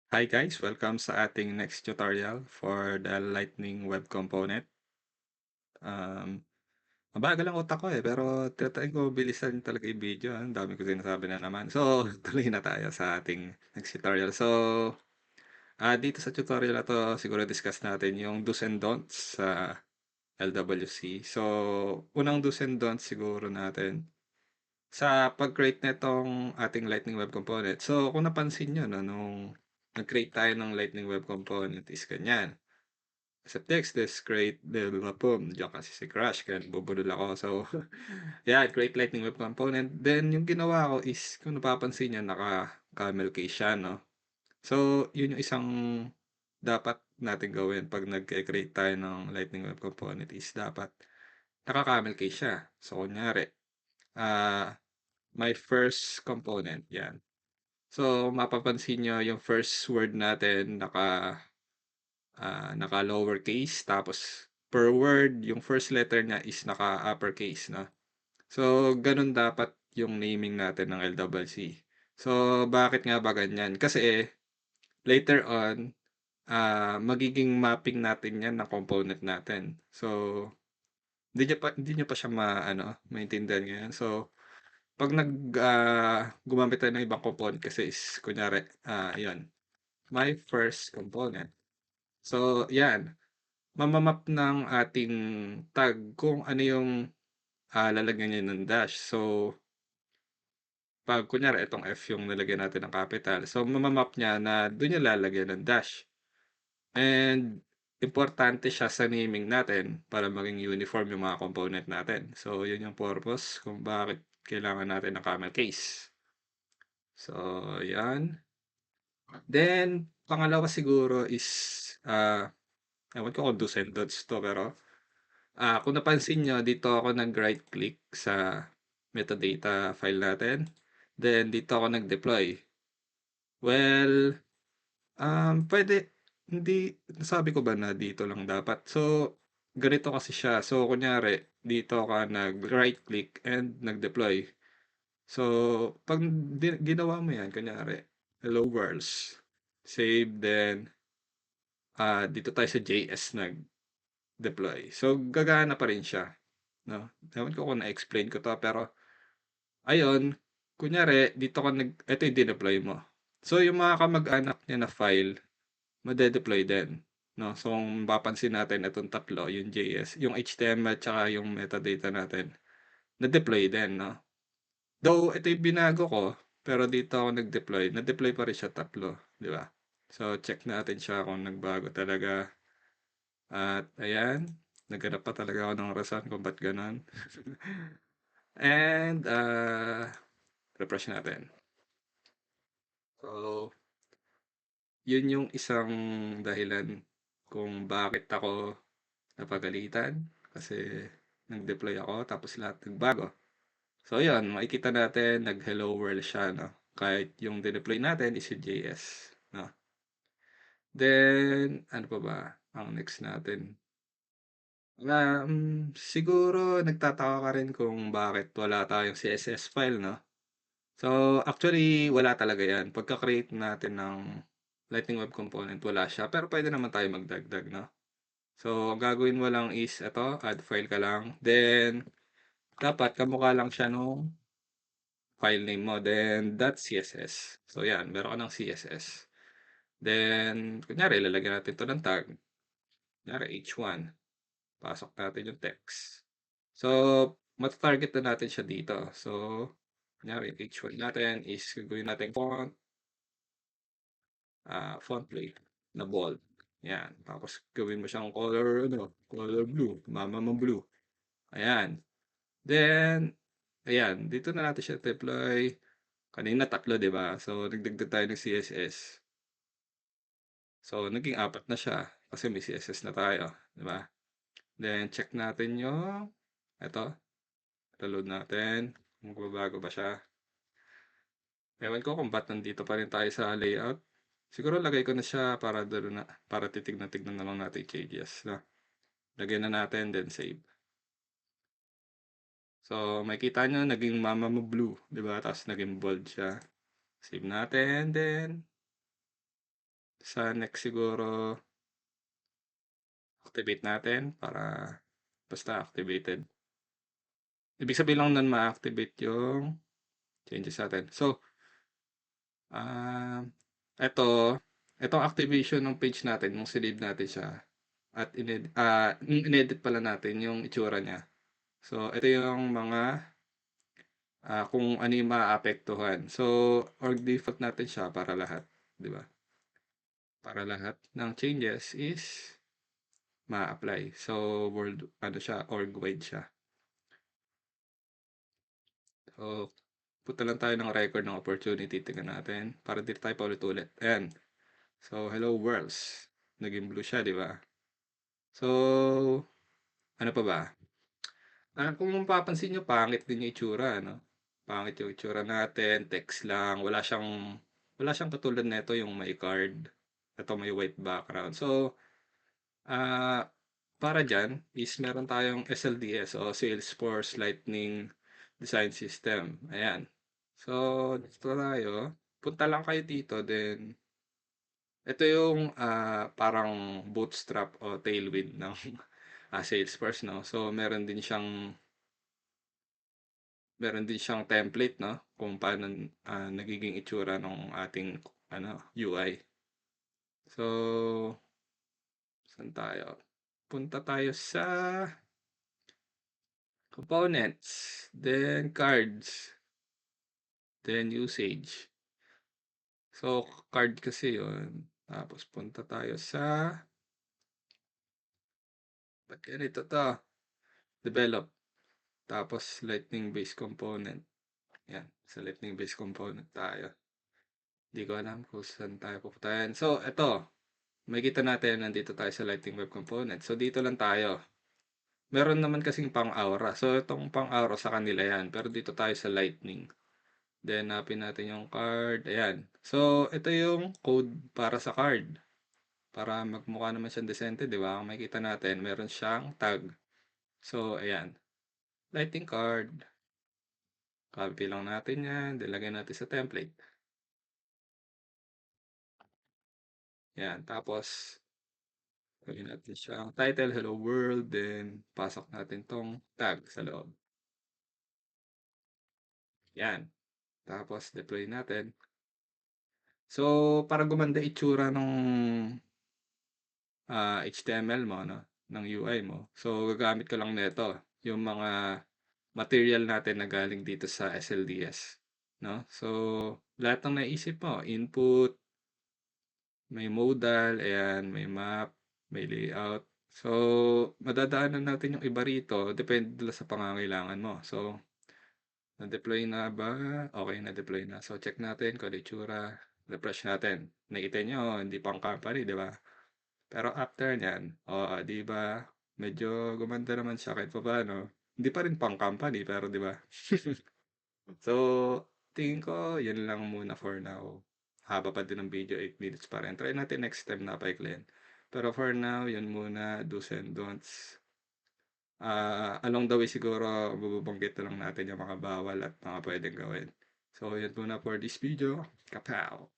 Hi guys, welcome sa ating next tutorial for the Lightning Web Component. Um, Mabagal ang utak ko pero try ko bilisan talaga yung video. Ang dami ko sinasabi na naman. So, tuloy na tayo sa ating next tutorial. So, dito sa tutorial na to, siguro discuss natin yung do's and don'ts sa LWC. So, unang do's and don'ts siguro natin sa pag-create nitong ating Lightning Web Component. So, kung napansin nyo, no, nung nag-create tayo ng Lightning Web Component is ganyan. Sa text, let's create the boom. Diyan kasi si Crash, kaya nagbubulol ako. So, yeah, create lightning web component. Then, yung ginawa ko is, kung napapansin niya, naka-camel case siya, no? So, yun yung isang dapat natin gawin pag nag-create tayo ng lightning web component is dapat naka-camel case siya. So, kunyari, ah, my first component, yan. So, mapapansin nyo yung first word natin naka lowercase tapos per word yung first letter niya is naka uppercase, no? So ganun dapat yung naming natin ng LWC. So bakit nga ba ganyan? Kasi later on magiging mapping natin yan ng component natin. So hindi niyo pa siya maintindihan ngayon. So pag gumamit tayo ng ibang component kasi is kunyari yon my first component. So yan, mamamap ng ating tag kung ano yung lalagyan niya ng dash. So, pag kunyari itong F yung nilagyan natin ng capital, so mamamap niya na doon niya lalagyan ng dash. And importante siya sa naming natin para maging uniform yung mga component natin. So, yun yung purpose kung bakit kailangan natin ng camel case. So, yan. Then, pangalawa siguro is, ewan ko kung do's and don'ts to, pero kung napansin niyo dito ako nag-right click sa metadata file natin, then dito ako nag-deploy. Well, puwede hindi nasabi ko ba na dito lang dapat? So, ganito kasi siya. So, kunyari dito ka nag-right click and nag-deploy. So, 'pag ginawa mo 'yan kunyari, hello worlds, save then, dito tayo sa JS nag-deploy. So, gagana pa rin siya. 'No? Ewan ko kung na-explain ko 'to, pero ayun, kunyari dito ka eto yung dineploy mo. So yung mga kamag-anak niya na file, made-deploy din, 'no? So kung mapapansin natin itong tatlo, yung JS, yung HTML tsaka yung metadata natin, na-deploy din, 'no? Though ito yung binago ko, pero dito ako nag-deploy, na-deploy pa rin siya tatlo, 'di ba? So check natin siya kung nagbago talaga. At ayan, naghanap pa talaga ako ng rason kung ba't gano'n. And refresh natin. So, yun yung isang dahilan kung bakit ako napagalitan kasi nag-deploy ako tapos lahat nagbago. So, yun, makikita natin nag-hello world siya, no? Kahit yung dineploy natin is yung JS, no? Then, ano pa ba ang next natin? Siguro nagtataka ka rin kung bakit wala tayong CSS file, no? So, actually, wala talaga yan. Pagka-create natin ng Lightning Web Component, wala siya. Pero pwede naman tayo magdagdag, no? So, ang gagawin mo lang is, ito, add file ka lang. Then, dapat kamukha lang siya nung file name mo. Then, .css. So, yan. Meron ka ng CSS. Then, kunyari, ilalagyan natin ito ng tag. Kunyari, h1. Pasok natin yung text. So, matatarget na natin siya dito. So, kunyari, h1 natin is gagawin natin font plate na bold. Yan. Tapos gawin mo siyang color blue. Mama mo blue. Ayan. Then, ayan. Dito na natin siya deploy. Kanina tatlo, di ba? So, nagdagdag tayo ng CSS. So, naging apat na siya. Kasi may CSS na tayo. Di ba? Then, check natin yung, ito, reload natin. Kung magbabago ba siya. Ewan ko kung ba't nandito pa rin tayo sa layout. Siguro lagay ko na siya para doon na, para titignan-tignan na lang natin yung changes. Na. Lagyan na natin, then save. So, makikita nyo, naging mama mo blue, di ba? Tapos naging bold siya. Save natin, then sa next siguro activate natin para basta activated. Ibig sabihin lang nun ma-activate yung changes natin. So, ah, eto, etong activation ng page natin nung sinave natin siya at nung inedit pala natin yung itsura niya. So, ito yung mga kung ano yung maaapektuhan. So, org default natin siya para lahat, 'di ba? Para lahat ng changes is ma-apply. So, world ano siya, org wide siya. So, punta lang tayo ng record ng opportunity. Tingnan natin. Para dito tayo paulit-ulit. Ayan. So, hello worlds. Naging blue siya, di ba? So, ano pa ba? Kung mapapansin nyo, pangit din yung itsura, no? Pangit yung itsura natin. Text lang. Wala siyang katulad nito yung may card. Ito may white background. So, ah, para dyan is meron tayong SLDS o Salesforce Lightning Design System. Ayan. So, dito tayo. Punta lang kayo dito. Then, ito yung parang bootstrap o tailwind ng Salesforce, no? So, meron din siyang template, no? Kung paano nagiging itsura ng ating UI. So, saan tayo? Punta tayo sa components, then cards, then usage. So, card kasi yun. Tapos, punta tayo sa, ba't ganito to? Develop. Tapos, lightning-based component. Yan. Sa lightning-based component tayo. Hindi ko alam kung saan tayo pupuntahan. So, ito. Makikita natin, nandito tayo sa lightning web component. So, dito lang tayo. Meron naman kasing pang-aura. So, itong pang-aura sa kanila yan. Pero dito tayo sa lightning. Then, napin natin yung card. Ayan. So, ito yung code para sa card. Para magmukha naman siyang decente, di ba? Kung makikita natin, meron siyang tag. So, ayan. Lightning card. Copy lang natin yan. Dilagay natin sa template. Yan. Tapos, lagyan natin siyang title, hello world. Then, pasok natin tong tag sa loob. Yan. Tapos, deploy natin. So, para gumanda itsura ng HTML mo, no? Ng UI mo. So, gagamit ko lang nito. Yung mga material natin na galing dito sa SLDS. No? So, lahat ng naisip mo, input, may modal, ayan, may map, may layout. So, madadaanan natin yung iba rito, depende dala sa pangangailangan mo. So, na-deploy na ba? Okay, na-deploy na. So, check natin kung ano itsura. Refresh natin. Nakita nyo, hindi pang company, di ba? Pero after nyan, di ba, medyo gumanda naman siya kahit pa paano. Hindi pa rin pang company, pero di ba? So, tingin ko, yun lang muna for now. Haba pa din ng video, 8 minutes pa rin. Try natin next time na paiklian. Pero for now, yun muna, do's and don'ts. Along the way siguro, bububanggit na lang natin yung mga bawal at mga pwedeng gawin. So, yun muna for this video. Kapow!